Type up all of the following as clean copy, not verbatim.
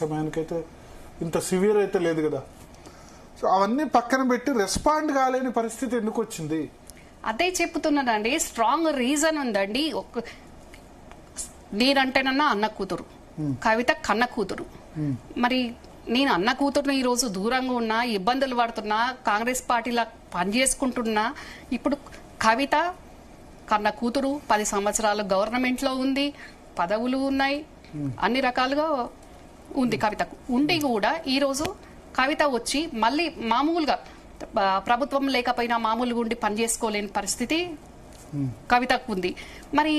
సమయానికైతే ఇంత సివియర్ అయితే లేదు కదా. సో అవన్నీ పక్కన పెట్టి రెస్పాండ్ కాలేని పరిస్థితి ఎందుకు వచ్చింది? అదే చెప్తున్నానండి. స్ట్రాంగ్ రీజన్ ఉందండి. నేనంటేనన్నా అన్న కూతురు, కవిత కన్న కూతురు. మరి నేను అన్న కూతురుని ఈరోజు దూరంగా ఉన్నా, ఇబ్బందులు పడుతున్నా, కాంగ్రెస్ పార్టీలా పనిచేసుకుంటున్నా. ఇప్పుడు కవిత కన్న కూతురు 10 సంవత్సరాలు గవర్నమెంట్ లో ఉంది, పదవులు ఉన్నాయి, అన్ని రకాలుగా ఉంది కవితకు. ఉండి కూడా ఈరోజు కవిత వచ్చి మళ్ళీ మామూలుగా ప్రభుత్వం లేకపోయినా మామూలుగా ఉండి పనిచేసుకోలేని పరిస్థితి కవితకు ఉంది. మరి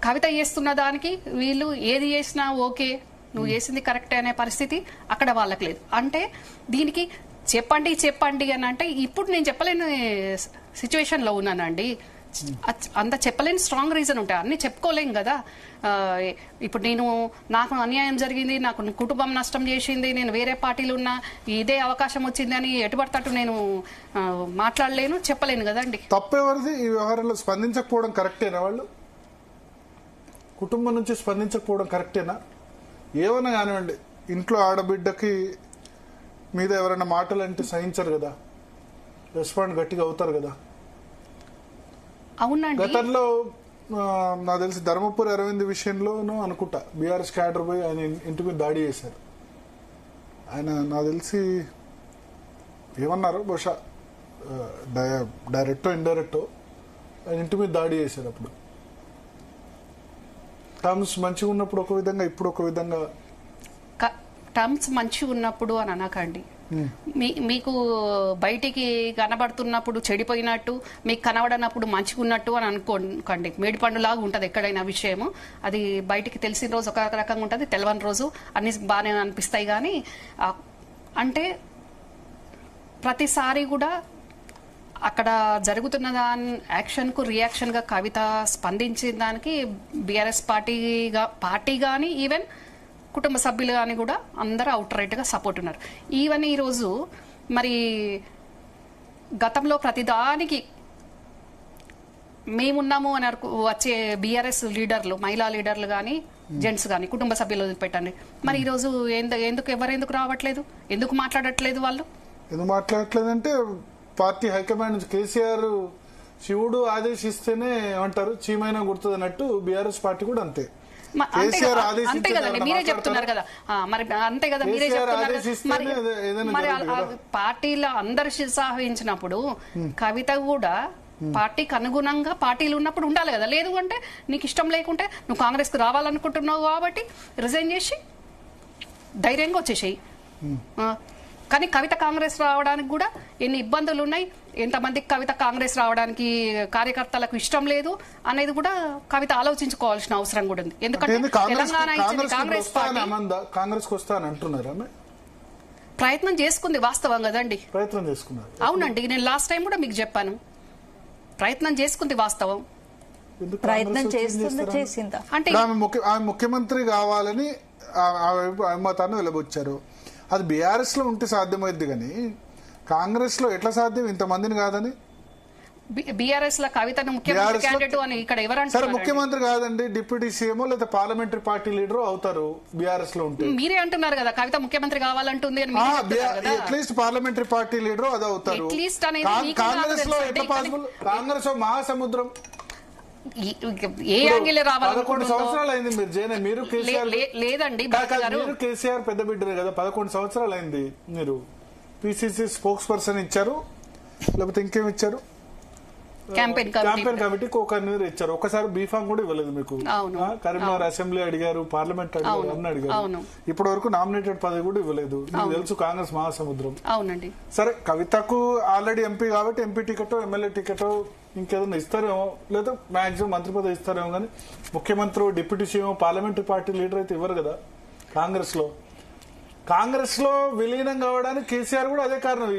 కవిత చేస్తున్న దానికి వీళ్ళు ఏది చేసినా ఓకే, నువ్వు చేసింది కరెక్టే అనే పరిస్థితి అక్కడ వాళ్ళకి లేదు. అంటే దీనికి చెప్పండి చెప్పండి అని అంటే ఇప్పుడు నేను చెప్పలేని సిచ్యువేషన్ లో ఉన్నానండి. అంత చెప్పలేని స్ట్రాంగ్ రీజన్ ఉంటాయి, అన్ని చెప్పుకోలేం కదా. ఇప్పుడు నాకు అన్యాయం జరిగింది, నాకు కుటుంబం నష్టం చేసింది, నేను వేరే పార్టీలు ఉన్నా, ఇదే అవకాశం వచ్చింది అని ఎటుపడతట్టు నేను మాట్లాడలేను, చెప్పలేను కదండి. తప్పెవరిది ఈ వ్యవహారంలో? స్పందించకపోవడం కరెక్టేనా? వాళ్ళు కుటుంబం నుంచి స్పందించకపోవడం కరెక్టేనా? ఏమన్నా కానివ్వండి, ఇంట్లో ఆడబిడ్డకి మీద ఎవరైనా మాటలు అంటే సహించరు కదా, రెస్పాండ్ గట్టిగా అవుతారు కదా. అవునండి. గతంలో నాకు తెలిసి ధర్మపురి అరవింద్ విషయంలోనూ అనుకుంటా బీఆర్ఎస్ క్యాడర్ పోయి ఆయన ఇంటి మీద దాడి చేశారు. ఆయన నాకు తెలిసి ఏమన్నారు, బహుశా డైరెక్టో ఇండైరెక్టో ఆయన ఇంటి మీద దాడి చేశారు. అప్పుడు టర్మ్స్ మంచిగా ఉన్నప్పుడు ఒక విధంగా, ఇప్పుడు ఒక విధంగా. టర్మ్స్ మంచిగా ఉన్నప్పుడు అని అనకండి. మీకు బయటికి కనబడుతున్నప్పుడు చెడిపోయినట్టు, మీకు కనబడనప్పుడు మంచిగా ఉన్నట్టు అని అనుకోకండి. మేడిపండులాగా ఉంటుంది ఎక్కడైనా విషయము. అది బయటికి తెలిసిన రోజు ఒక రకంగా ఉంటుంది, తెలవని రోజు అన్ని బాగానే అనిపిస్తాయి. కానీ అంటే ప్రతిసారి కూడా అక్కడ జరుగుతున్న దాని యాక్షన్కు రియాక్షన్గా కవిత స్పందించిన దానికి బీఆర్ఎస్ పార్టీ కానీ ఈవెన్ కుటుంబ సభ్యులు కానీ కూడా అందరూ అవుట్ రైట్గా సపోర్ట్ ఉన్నారు. ఈవెన్ ఈరోజు మరి గతంలో ప్రతిదానికి మేమున్నాము అని వచ్చే బీఆర్ఎస్ లీడర్లు, మహిళా లీడర్లు కానీ జెంట్స్ కానీ కుటుంబ సభ్యులు వదిలిపెట్టండి. మరి ఈరోజు ఎవరెందుకు రావట్లేదు, ఎందుకు మాట్లాడట్లేదు? వాళ్ళు ఎందుకు మాట్లాడట్లేదంటే పార్టీ హైకమాండ్ నుంచి కేసీఆర్ శివుడు ఆదేశిస్తేనే ఏమంటారు చీమైనా గుర్తుంది అన్నట్టు బీఆర్ఎస్ పార్టీ కూడా అంతే. అంతే కదండి, మీరే చెప్తున్నారు కదా. మరి అంతే కదా, మీరే చెప్తున్నారు. మరి పార్టీలో అందరు ఉత్సాహించినప్పుడు కవిత కూడా పార్టీకి అనుగుణంగా పార్టీలు ఉన్నప్పుడు ఉండాలి కదా. లేదు అంటే నీకు ఇష్టం లేకుంటే నువ్వు కాంగ్రెస్ కు రావాలనుకుంటున్నావు కాబట్టి రిజైన్ చేసి ధైర్యంగా వచ్చేసేయి. కానీ కవిత కాంగ్రెస్ రావడానికి కూడా ఎన్ని ఇబ్బందులు ఉన్నాయి, ఎంతమందికి కవిత కాంగ్రెస్ రావడానికి కార్యకర్తలకు ఇష్టం లేదు అనేది కూడా కవిత ఆలోచించుకోవాల్సిన అవసరం కూడా ఉంది. ఎందుకంటే తెలంగాణ ఇచ్చింది కాంగ్రెస్ పార్టీ. ప్రయత్నం చేసుకుంది, వాస్తవం కదండి. ప్రయత్నం చేసుకున్నారు. అవునండి, నేను లాస్ట్ టైం కూడా మీకు చెప్పాను, ప్రయత్నం చేసుకుంది వాస్తవం. ప్రయత్నం చేసిందా అంటే ఆమె ముఖ్యమంత్రి కావాలని మతాన్ని వెలబొచ్చారు. అది బీఆర్ఎస్ లో ఉంటే సాధ్యమైంది, కానీ కాంగ్రెస్ లో ఎట్లా సాధ్యం ఇంతమందిని కాదని? బీఆర్ఎస్ లో కవితను ముఖ్యమంత్రి క్యాండిడేట్ అని ఇక్కడ ఎవరంటారు? సరే, ముఖ్యమంత్రి కాదండి, డిప్యూటీ సీఎం లేదా పార్లమెంటరీ పార్టీ లీడర్ అవుతారు బీఆర్ఎస్ లో ఉంటే. మీరే అంటున్నారు కదా కవిత ముఖ్యమంత్రి కావాలంటుంది అని. అట్లీస్ట్ పార్లమెంటరీ పార్టీ లీడర్ అది అవుతారు. కాంగ్రెస్ లో ఎట్లా పాసిబుల్? కాంగ్రెస్ మహాసముద్రం. ఏ యాంగిల్ రావాలి? 11 సంవత్సరాలు అయింది మీరు జైన్, మీరు లేదండి మీరు కేసీఆర్ పెద్ద బిడ్డరే కదా. 11 సంవత్సరాలు అయింది. మీరు పిసిసి స్పోక్స్ పర్సన్ ఇచ్చారు, లేకపోతే ఇంకేం ఇచ్చారు? క్యాంపెయిన్ కమిటీకి ఒక కన్వీనర్ ఇచ్చారు. ఒకసారి బీఫామ్ కూడా ఇవ్వలేదు మీకు. కరీంనగర్ అసెంబ్లీ అడిగారు, పార్లమెంట్ అడిగారు, అన్ని అడిగారు. ఇప్పటి వరకు నామినేటెడ్ పదవి కూడా ఇవ్వలేదు. మీకు తెలుసు కాంగ్రెస్ మహాసముద్రం. అవునండి. సరే, కవితకు ఆల్రెడీ ఎంపీ కాబట్టి ఎంపీ టికెట్, ఎమ్మెల్యే టికెట్ ఇంకేదన్నా ఇస్తారేమో, లేదా మాక్సిమం మంత్రి పదవి ఇస్తారేమో. కానీ ముఖ్యమంత్రి, deputy CM, parliamentary party leader అయితే ఇవ్వరు కదా కాంగ్రెస్ లో. కాంగ్రెస్ లో విలీనం కావడానికి కేసీఆర్ కూడా అదే కారణం.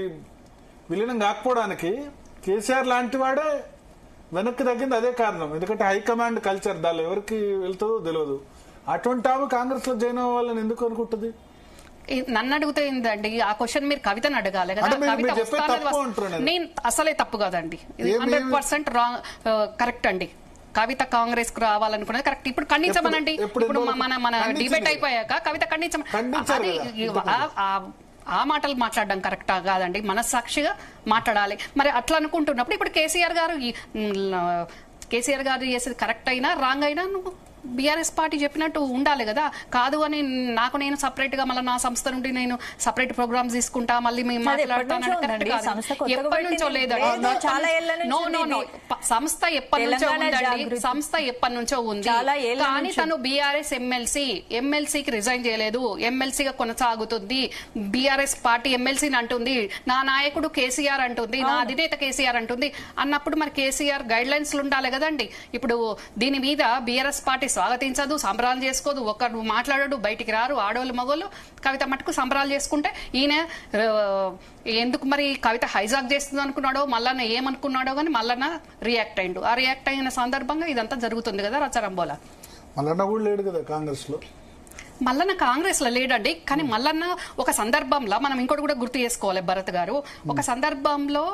విలీనం కాకపోవడానికి కేసీఆర్ లాంటి వాడే వెనక్కి తగ్గింది అదే కారణం. ఎందుకంటే హైకమాండ్ కల్చర్ దానిలో ఎవరికి వెళ్తుందో తెలియదు. అటువంటి ఆమె కాంగ్రెస్ లో జాయిన్ అవ్వాలని ఎందుకు అనుకుంటుంది? నన్ను అడుగుతుందండి ఆ క్వశ్చన్ మీరు కవితను అడగాలి కదా. నేను అసలే తప్పు కాదండి, 100% రాంగ్, కరెక్ట్ అండి. కవిత కాంగ్రెస్ కు రావాలనుకున్నది కరెక్ట్. ఇప్పుడు ఖండించమనండి. ఇప్పుడు మన డిబేట్ అయిపోయాక కవిత ఖండించమని ఆ మాటలు మాట్లాడడం కరెక్టా కాదండి, మనస్సాక్షిగా మాట్లాడాలి. మరి అట్లా అనుకుంటున్నప్పుడు ఇప్పుడు కేసీఆర్ గారు చేసేది కరెక్ట్ అయినా రాంగ్ అయినా నువ్వు బీఆర్ఎస్ పార్టీ చెప్పినట్టు ఉండాలి కదా. కాదు అని నేను సపరేట్ గా మళ్ళీ నా సంస్థ నుండి నేను సపరేట్ ప్రోగ్రామ్స్ తీసుకుంటా మళ్ళీ మేము మాట్లాడతాను. ఎప్పటి నుంచో లేదండి, సంస్థ ఎప్పటి నుంచో ఉందండి, సంస్థ ఎప్పటి నుంచో ఉంది. కానీ తను బీఆర్ఎస్ ఎమ్మెల్సీకి రిజైన్ చేయలేదు, ఎమ్మెల్సీగా కొనసాగుతుంది. బీఆర్ఎస్ పార్టీ ఎమ్మెల్సీని అంటుంది, నా నాయకుడు కేసీఆర్ అంటుంది, నా అధినేత కేసీఆర్ అంటుంది అన్నప్పుడు మరి కేసీఆర్ గైడ్ లైన్స్ ఉండాలి కదండి. ఇప్పుడు దీని మీద బీఆర్ఎస్ పార్టీ స్వాగతించదు, సంబరాలు చేసుకోదు, ఒకరు మాట్లాడడు, బయటికి రారు, ఆడోళ్ళు మగోళ్ళు. కవిత మట్టుకు సంబరాలు చేసుకుంటే ఈయన ఎందుకు మరి కవిత హైజాక్ చేస్తుంది అనుకున్నాడో, మల్లన్న ఏమనుకున్నాడో కానీ మల్లన్న రియాక్ట్ అయ్యిండు. ఆ రియాక్ట్ అయిన సందర్భంగా ఇదంతా జరుగుతుంది కదా రచరంబోలా. మల్లన్న కూడా లేడు కదా కాంగ్రెస్ లో. మల్లన్న కాంగ్రెస్ లో లేడండి, కానీ మల్లన్న ఒక సందర్భంలో మనం ఇంకోటి కూడా గుర్తు చేసుకోవాలి భరత్ గారు. ఒక సందర్భంలో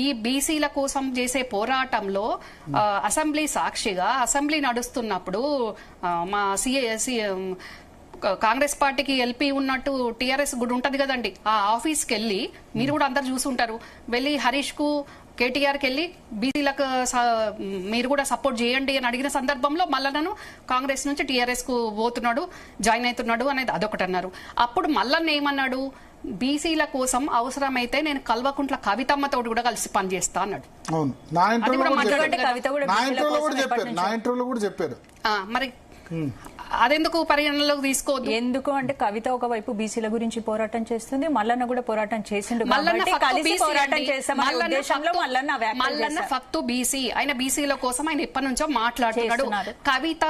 ఈ బీసీల కోసం చేసే పోరాటంలో అసెంబ్లీ సాక్షిగా అసెంబ్లీ నడుస్తున్నప్పుడు మా కాంగ్రెస్ పార్టీకి ఎల్పీ ఉన్నట్టు టీఆర్ఎస్ కూడా ఉంటది కదండి, ఆ ఆఫీస్కి వెళ్ళి మీరు కూడా అందరు చూసుంటారు, వెళ్ళి హరీష్ కు కేటీఆర్కి వెళ్ళి బీసీలకు మీరు కూడా సపోర్ట్ చేయండి అని అడిగిన సందర్భంలో మల్లన్నను కాంగ్రెస్ నుంచి టీఆర్ఎస్ కు పోతున్నాడు, జాయిన్ అవుతున్నాడు అనేది అదొకటి అన్నారు. అప్పుడు మల్లన్న ఏమన్నాడు, బీసీల కోసం అవసరమైతే నేను కల్వకుంట్ల కవితమ్మతో కూడా కలిసి పనిచేస్తా అన్నాడు. మరి అదెందుకు పరిగణనలోకి తీసుకోవద్దు? ఎందుకు అంటే కవిత ఒకవైపు బీసీల గురించి పోరాటం చేస్తుంది, మల్లన్న కూడా పోరాటం చేసిండు. మల్లన్న ఫక్తు బీసీ, ఆయన బీసీల కోసం ఆయన ఎప్పటి నుంచో మాట్లాడుతున్నాడు. కవిత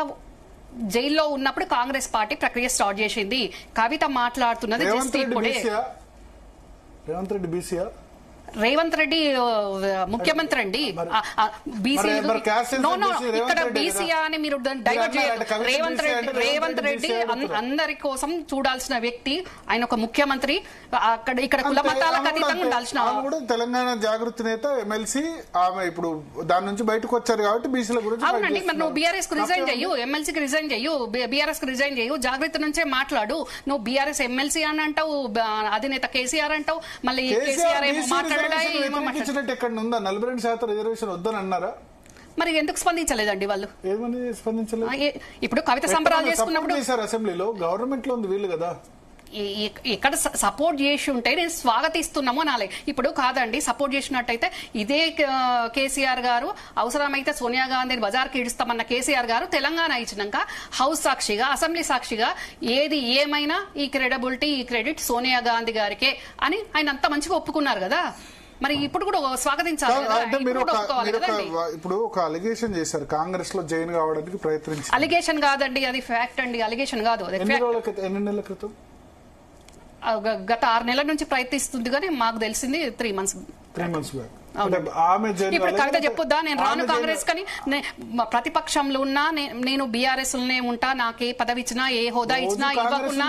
జైల్లో ఉన్నప్పుడు కాంగ్రెస్ పార్టీ ప్రక్రియ స్టార్ట్ చేసింది. కవిత మాట్లాడుతున్నది రేవంత్ రెడ్డి ముఖ్యమంత్రి అండి. ఇక్కడ బీసీఆ అని మీరు డైవర్ట్ చేయాలి. రేవంత్ రెడ్డి అందరి కోసం చూడాల్సిన వ్యక్తి, ఆయన ఒక ముఖ్యమంత్రి. ఇక్కడ కుల మతాలకు అతీతంగా ఉండాల్సిన తెలంగాణ జాగృతి నేత ఎమ్మెల్సీ ఆమె ఇప్పుడు దాని నుంచి బయటకు వచ్చారు కాబట్టి బీసీల గురించి. అవునండి, మరి నువ్వు బీఆర్ఎస్ కు రిజైన్ చెయ్యు, ఎమ్మెల్సీకి రిజైన్ చెయ్యు, బీఆర్ఎస్ కు రిజైన్ చెయ్యు, జాగృతి నుంచే మాట్లాడు. నువ్వు బీఆర్ఎస్ ఎమ్మెల్సీ అని అంటావు, అధినేత కేసీఆర్ అంటావు, మళ్ళీ కేసీఆర్ ఏమో మాట్లాడు. ఎక్కడ ఉందా 42% రిజర్వేషన్ వద్దని అన్నారా? మరి ఎందుకు స్పందించలేదండి వాళ్ళు? ఏమని స్పందించలేదు? ఇప్పుడు కవిత సంబరాలు చేసుకున్నప్పుడు అసెంబ్లీలో గవర్నమెంట్ లో ఉంది వీళ్ళు కదా, ఇక్కడ సపోర్ట్ చేసి ఉంటే నేను స్వాగతిస్తున్నాము అనాలి. ఇప్పుడు కాదండి, సపోర్ట్ చేసినట్టయితే ఇదే కేసీఆర్ గారు అవసరమైతే సోనియా గాంధీని బజార్కి ఇడుస్తామన్న కేసీఆర్ గారు తెలంగాణ ఇచ్చినాక హౌస్ సాక్షిగా అసెంబ్లీ సాక్షిగా ఏది ఏమైనా ఈ క్రెడిబిలిటీ ఈ క్రెడిట్ సోనియా గాంధీ గారికే అని ఆయన అంత మంచిగా ఒప్పుకున్నారు కదా. మరి ఇప్పుడు కూడా స్వాగతించాలి. ఇప్పుడు ఒక అలిగేషన్ చేశారు, కాంగ్రెస్ లో జాయిన్ కావడానికి ప్రయత్నించారు. అలిగేషన్ కాదండి, అది ఫ్యాక్ట్ అండి, అలిగేషన్ కాదు. ఎన్ని నెలల క్రితం? గత 6 నెలల నుంచి ప్రయత్నిస్తుంది, కానీ మాకు తెలిసింది 3 months ఇప్పుడు కవిత చెప్పొద్దా నేను రాను కాంగ్రెస్ కని, ప్రతిపక్షంలో ఉన్నా నేను బీఆర్ఎస్ లోనే ఉంటా, నాకే పదవి ఇచ్చినా ఏ హోదా ఇచ్చినా ఇవ్వకున్నా.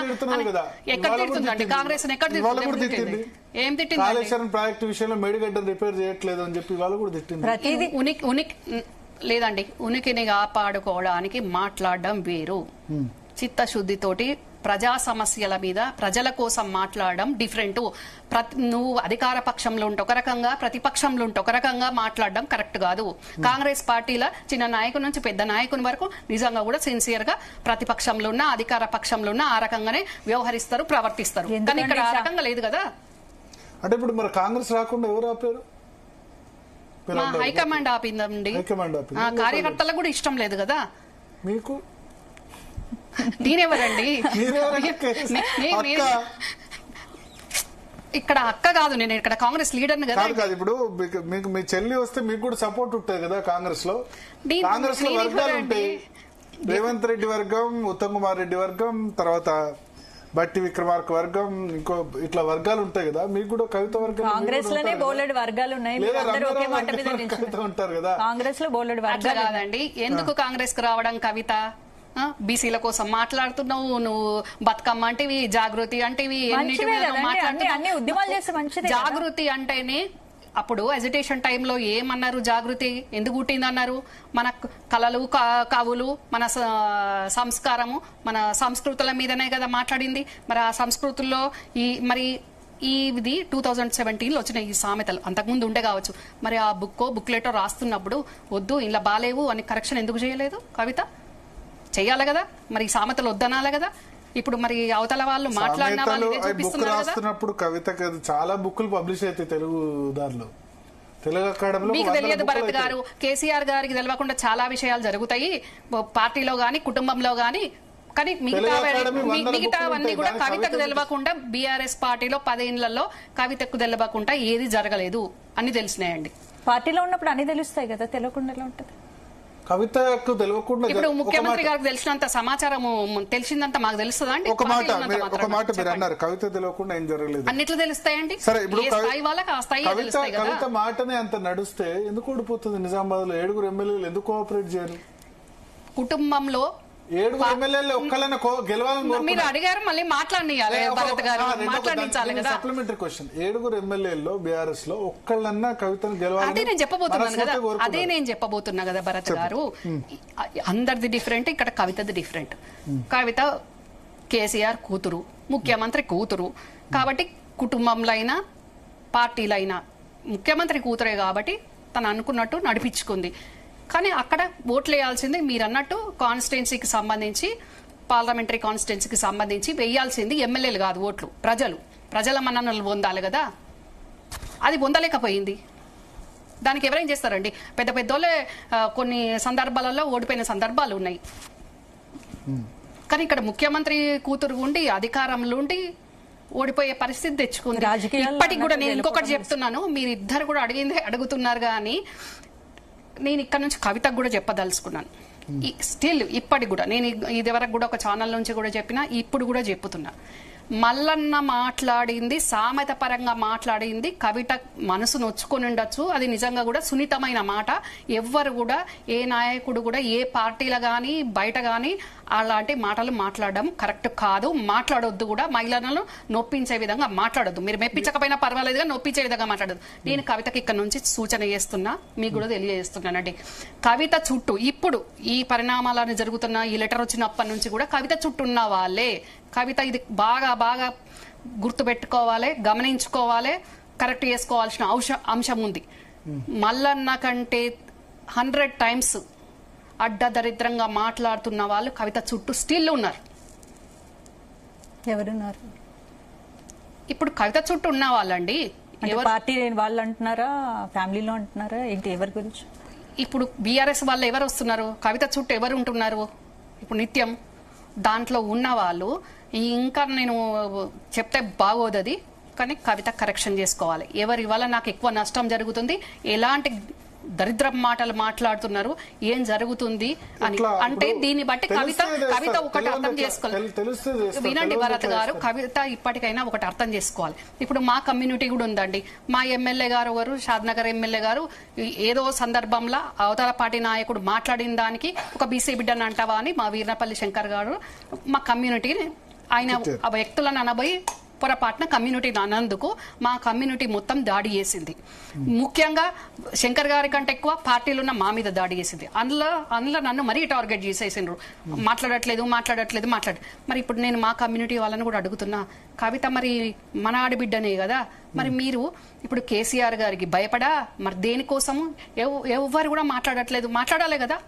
ఎక్కడ తిడుతుందండి కాంగ్రెస్? ఎక్కడ తిడుతుంది? ఏం తిట్టింది? కాళేశ్వరం ప్రాజెక్టు విషయంలో మేడిగడ్డ రిపేర్ చేయట్లేదు అని చెప్పి వాళ్ళు కూడా తిట్టింది. ఉనికి లేదండి, ఉనికిని కాపాడుకోవడానికి మాట్లాడడం వేరు. చిత్తశుద్ధితోటి ప్రజా సమస్యల మీద ప్రజల కోసం మాట్లాడడం డిఫరెంట్. నువ్వు అధికార పక్షంలో ఉంటే ఒక రకంగా, ప్రతిపక్షంలో ఉంటే ఒక రకంగా మాట్లాడడం కరెక్ట్ కాదు. కాంగ్రెస్ పార్టీల చిన్న నాయకుడి నుంచి పెద్ద నాయకుని వరకు నిజంగా కూడా సిన్సియర్ గా ప్రతిపక్షంలో ఉన్న అధికార పక్షంలో ఉన్న ఆ రకంగానే వ్యవహరిస్తారు, ప్రవర్తిస్తారు. కానీ ఇక్కడ ఆ రకంగా లేదు కదా. అంటే ఇప్పుడు మరి కాంగ్రెస్ రాకుండా ఎవరు ఆపారు? హైకమాండ్ ఆపిందండి. కార్యకర్తలకు కూడా ఇష్టం లేదు కదా. మీకు నేనెవరండి? ఇక్కడ అక్క కాదు, నేను ఇక్కడ కాంగ్రెస్ లీడర్ కదా. ఇప్పుడు మీకు మీ చెల్లి వస్తే మీకు కూడా సపోర్ట్ ఉంటుంది కదా కాంగ్రెస్ లో. కాంగ్రెస్ లో వర్గాలు ఉంటాయి, రేవంత్ రెడ్డి వర్గం, ఉత్తమ్ కుమార్ రెడ్డి వర్గం, తర్వాత బట్టి విక్రమార్క వర్గం, ఇంకో ఇట్లా వర్గాలు ఉంటాయి కదా. మీకు కూడా కవిత వర్గం, కాంగ్రెస్ లోనే బోలెడు వర్గాలు ఉన్నాయి, ఉంటారు కదా కాంగ్రెస్ లో బోలెడు వర్గాలు కాదండి. ఎందుకు కాంగ్రెస్ కు రావడం? కవిత బీసీల కోసం మాట్లాడుతున్నావు, నువ్వు బతుకమ్మ అంటేవి, జాగృతి అంటేవి, అన్ని ఉద్యమాలు చేస్తే మంచిది. జాగృతి అంటేనే అప్పుడు ఎజిటేషన్ టైంలో ఏమన్నారు? జాగృతి ఎందుకు పుట్టిందన్నారు? మన కళలు కవులు మన సంస్కారము మన సంస్కృతుల మీదనే కదా మాట్లాడింది. మరి ఆ సంస్కృతుల్లో ఇది 2017లో వచ్చిన ఈ సామెతలు అంతకుముందు ఉండే కావచ్చు. మరి ఆ బుక్లెటో రాస్తున్నప్పుడు వద్దు ఇలా బాలేవు అని కరెక్షన్ ఎందుకు చేయలేదు కవిత? చెయ్యాలి కదా, మరి ఈ సామెతలు వద్దనాలి కదా. ఇప్పుడు మరి అవతల వాళ్ళు మాట్లాడిన వాళ్ళు ఇదే చూపిస్తున్నారు కదా. రాస్తున్నప్పుడు కవితకి చాలా బుక్కులు పబ్లిష్ అవుతాయి తెలుగు దానిలో, తెలుగు అకాడమీలో. మీకు తెలియదు భరత్ గారు, కేసీఆర్ గారికి తెలియకుండా చాలా విషయాలు జరుగుతాయి పార్టీలో గాని కుటుంబంలో గాని. కానీ మిగతావన్నీ కూడా కవితకు తెలియకుండా బీఆర్ఎస్ పార్టీలో 10 ఏళ్లలో కవితకు తెలియకుండా ఏది జరగలేదు అని తెలిసినాయండి. పార్టీలో ఉన్నప్పుడు అన్ని తెలుస్తాయి కదా, తెలియకుండా ఎలా ఉంటది? కవితకు తెలియకుండా ఇప్పుడు ముఖ్యమంత్రి గారికి తెలిసినంత సమాచారం తెలిసిందంత మాకు తెలుస్తుందా అండి? ఒక మాట మీరు అన్నారు, కవిత తెలియకుండా ఏం జరగలేదు. అన్నిట్లు తెలుస్తాయండి. సరే, ఇప్పుడు కవిత మాటనే అంత నడుస్తే ఎందుకు ఓడిపోతుంది? నిజామాబాద్ లో 7 ఎమ్మెల్యేలు ఎందుకు కోఆపరేట్ చేయరు? కుటుంబంలో 7 ఎమ్మెల్యేలు ఒక్కళ్ళని గెలవాలని మీరు అడిగారు, మళ్ళీ మాట్లాడియాలి భరత్ గారు, మాట్లాడించాలి కదా. సప్లిమెంటరీ క్వశ్చన్, 7 ఎమ్మెల్యేల్లో బీఆర్ఎస్ లో ఒక్కళ్ళన్నా కవితను గెలవాలి. అదే నేను చెప్పబోతున్నా కదా భరత్ గారు. అందరిది డిఫరెంట్, ఇక్కడ కవితది డిఫరెంట్. కవిత కేసీఆర్ కూతురు, ముఖ్యమంత్రి కూతురు కాబట్టి కుటుంబంలో అయినా పార్టీలో అయినా ముఖ్యమంత్రి కూతురే కాబట్టి తను అనుకున్నట్టు నడిపించుకుంది. కానీ అక్కడ ఓట్లు వేయాల్సింది మీరు అన్నట్టు కాన్స్టిట్యున్సీకి సంబంధించి, పార్లమెంటరీ కాన్స్టిట్యున్సీకి సంబంధించి వేయాల్సింది ఎమ్మెల్యేలు కాదు, ఓట్లు ప్రజల మన్ననలు పొందాలి కదా. అది పొందలేకపోయింది. దానికి ఎవరేం చేస్తారండి? పెద్ద పెద్దోళ్ళే కొన్ని సందర్భాలలో ఓడిపోయిన సందర్భాలు ఉన్నాయి. కానీ ఇక్కడ ముఖ్యమంత్రి కూతురు ఉండి అధికారంలో ఉండి ఓడిపోయే పరిస్థితి తెచ్చుకుంది. ఇప్పటికి కూడా నేను ఇంకొకటి చెప్తున్నాను, మీరు ఇద్దరు కూడా అడుగుతున్నారు కానీ నేను ఇక్కడ నుంచి కవితకు కూడా చెప్పదలుచుకున్నాను. స్టిల్ ఇప్పటికి కూడా నేను ఇది వరకు కూడా ఒక ఛానల్ నుంచి కూడా చెప్పినా, ఇప్పుడు కూడా చెప్పుతున్నా. మల్లన్న మాట్లాడింది సామెత పరంగా మాట్లాడింది, కవిత మనసు నొచ్చుకొని ఉండొచ్చు. అది నిజంగా కూడా సున్నితమైన మాట. ఎవ్వరు కూడా ఏ నాయకుడు కూడా ఏ పార్టీలో గాని బయట గాని అలాంటి మాటలు మాట్లాడడం కరెక్ట్ కాదు. మాట్లాడొద్దు కూడా. మహిళలను నొప్పించే విధంగా మాట్లాడొద్దు. మీరు మెప్పించకపోయినా పర్వాలేదుగా నొప్పించే విధంగా మాట్లాడదు. నేను కవితకి ఇక్కడ నుంచి సూచన చేస్తున్నా, మీకు కూడా తెలియజేస్తున్నానండి. కవిత చుట్టూ ఇప్పుడు ఈ పరిణామాలను జరుగుతున్న ఈ లెటర్ వచ్చినప్పటి నుంచి కూడా కవిత చుట్టూ ఉన్న వాళ్ళే. కవిత ఇది బాగా బాగా గుర్తుపెట్టుకోవాలి, గమనించుకోవాలి, కరెక్ట్ చేసుకోవాల్సిన అంశం ఉంది. మల్లన్న కంటే 100 టైమ్స్ అడ్డదరిద్రంగా మాట్లాడుతున్న వాళ్ళు కవిత చుట్టూ స్టిల్ ఉన్నారు. ఎవరున్నారు ఇప్పుడు కవిత చుట్టూ ఉన్న వాళ్ళండి? పార్టీ వాళ్ళు అంటున్నారా, ఫ్యామిలీలో అంటున్నారా, ఏంటి, ఎవరి గురించి? ఇప్పుడు బీఆర్ఎస్ వాళ్ళు ఎవరు వస్తున్నారు? కవిత చుట్టూ ఎవరు ఉంటున్నారు ఇప్పుడు నిత్యం? దాంట్లో ఉన్న వాళ్ళు ఇంకా నేను చెప్తే బాగోదది, కానీ కవిత కరెక్షన్ చేసుకోవాలి. ఎవరి వల్ల నాకు ఎక్కువ నష్టం జరుగుతుంది, ఎలాంటి దరిద్ర మాటలు మాట్లాడుతున్నారు, ఏం జరుగుతుంది అని అంటే దీన్ని బట్టి కవిత ఒకటి అర్థం చేసుకోవాలి. వినండి భరత్ గారు, కవిత ఇప్పటికైనా ఒకటి అర్థం చేసుకోవాలి. ఇప్పుడు మా కమ్యూనిటీ కూడా ఉందండి. మా ఎమ్మెల్యే గారు షాద్నగర్ ఎమ్మెల్యే గారు ఏదో సందర్భంలో అవతల పార్టీ నాయకుడు మాట్లాడిన దానికి ఒక బీసీ బిడ్డను అంటావా అని మా వీర్నపల్లి శంకర్ గారు మా కమ్యూనిటీని ఆయన ఆ వ్యక్తులను అనబోయి పొరపాటున కమ్యూనిటీ అన్నందుకు మా కమ్యూనిటీ మొత్తం దాడి చేసింది. ముఖ్యంగా శంకర్ గారి కంటే ఎక్కువ పార్టీలు ఉన్న మా మీద దాడి చేసింది. అందులో నన్ను మరీ టార్గెట్ చేసేసిండ్రు. మాట్లాడట్లేదు. మరి ఇప్పుడు నేను మా కమ్యూనిటీ వాళ్ళని కూడా అడుగుతున్నా, కవిత మరి మన ఆడబిడ్డనే కదా, మరి మీరు ఇప్పుడు కేసీఆర్ గారికి భయపడా మరి దేనికోసము ఎవరు కూడా మాట్లాడాలి కదా.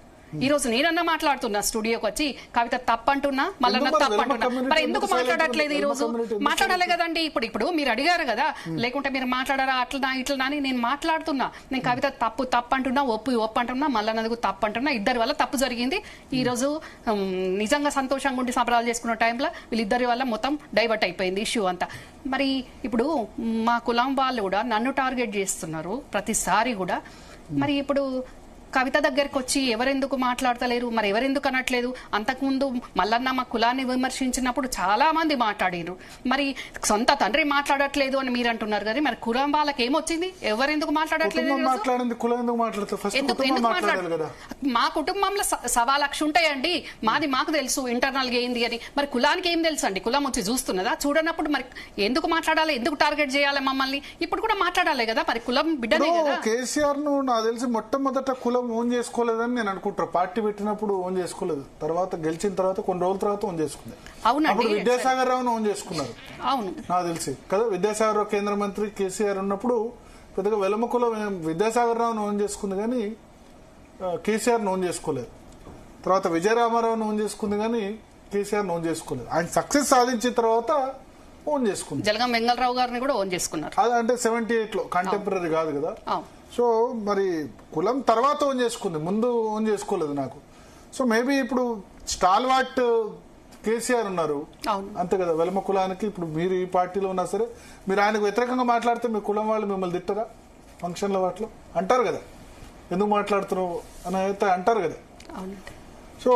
ఈ రోజు నేనన్నా మాట్లాడుతున్నా స్టూడియోకి వచ్చి, కవిత తప్పంటున్నా, మళ్ళీ తప్పంటున్నా, మరి ఎందుకు మాట్లాడట్లేదు? ఈ రోజు మాట్లాడాలి కదండి. ఇప్పుడు మీరు అడిగారు కదా, లేకుంటే మీరు మాట్లాడారా ఇట్లా అని నేను మాట్లాడుతున్నా. నేను కవిత తప్పంటున్నా, ఒప్పు అంటున్నా, మళ్ళీ నదుకు తప్పంటున్నా. ఇద్దరి వల్ల తప్పు జరిగింది. ఈ రోజు నిజంగా సంతోషంగా ఉండి సంబరాలు చేసుకున్న టైంలో వీళ్ళిద్దరి వల్ల మొత్తం డైవర్ట్ అయిపోయింది ఇష్యూ అంతా. మరి ఇప్పుడు మా కులం వాళ్ళు కూడా నన్ను టార్గెట్ చేస్తున్నారు ప్రతిసారి కూడా. మరి ఇప్పుడు కవిత దగ్గరికి వచ్చి ఎవరెందుకు మాట్లాడతలేరు, మరి ఎవరెందుకు అనట్లేదు? అంతకుముందు మల్లన్న మా కులాన్ని విమర్శించినప్పుడు చాలా మంది మాట్లాడారు. మరి సొంత తండ్రి మాట్లాడట్లేదు అని మీరు అంటున్నారు కదా, మరి కులం వాళ్ళకి ఏమొచ్చింది? ఎవరెందుకు మాట్లాడట్లేదు? కుటుంబం మాట్లాడింది, కులం ఎందుకు మాట్లాడతారు? ఫస్ట్ కుటుంబం మాట్లాడాలి కదా. మా కుటుంబంలో 1.25 ఉంటాయండి, మాది మాకు తెలుసు ఇంటర్నల్ గా ఏంది అని. మరి కులానికి ఏం తెలుసు అండి? కులం వచ్చి చూస్తున్నదా? చూడనప్పుడు మరి ఎందుకు మాట్లాడాలి, ఎందుకు టార్గెట్ చేయాలి మమ్మల్ని? ఇప్పుడు కూడా మాట్లాడాలి కదా, మరి కులం బిడ్డనే కదా. కేసీఆర్ ను నాకు తెలిసి మొట్టమొదట కులం ఓన్ చేసుకోలేదని నేను అనుకుంటా. పార్టీ పెట్టినప్పుడు ఓన్ చేసుకోలేదు, తర్వాత గెలిచిన తర్వాత కొన్ని రోజుల తర్వాత ఓన్ చేసుకుంది. అవునండి, విద్యాసాగర్ రావును ఓన్ చేసుకున్నారు. అవును, నాకు తెలిసి కదా. విద్యాసాగర్ రావు కేంద్ర మంత్రి, కేసీఆర్ ఉన్నప్పుడు పెద్దగా వెలమ కులం విద్యాసాగర్ రావును ఓన్ చేసుకుంది కానీ కేసీఆర్ ఓన్ చేసుకోలేదు. తర్వాత విజయరామారావును ఓన్ చేసుకుంది కానీ కేసీఆర్ ఓన్ చేసుకోలేదు. ఆయన సక్సెస్ సాధించిన తర్వాత ఓన్ చేసుకుంది. జలగం వెంగళరావు గారిని కూడా ఓన్ చేసుకున్నారు. అది అంటే 78 లో, కంటెంపరీ కాదు కదా. సో మరి కులం తర్వాత ఓన్ చేసుకుంది, ముందు ఓన్ చేసుకోలేదు నాకు. సో మేబీ ఇప్పుడు స్టాల్వాట్ కేసీఆర్ ఉన్నారు అంతే కదా వెలమ కులానికి. ఇప్పుడు మీరు ఈ పార్టీలో ఉన్నా సరే మీరు ఆయనకు వ్యతిరేకంగా మాట్లాడితే మీ కులం వాళ్ళు మిమ్మల్ని తిట్టరా? ఫంక్షన్ల వాటిలో అంటారు కదా, ఎందుకు మాట్లాడుతున్నావు అని అయితే అంటారు కదా. సో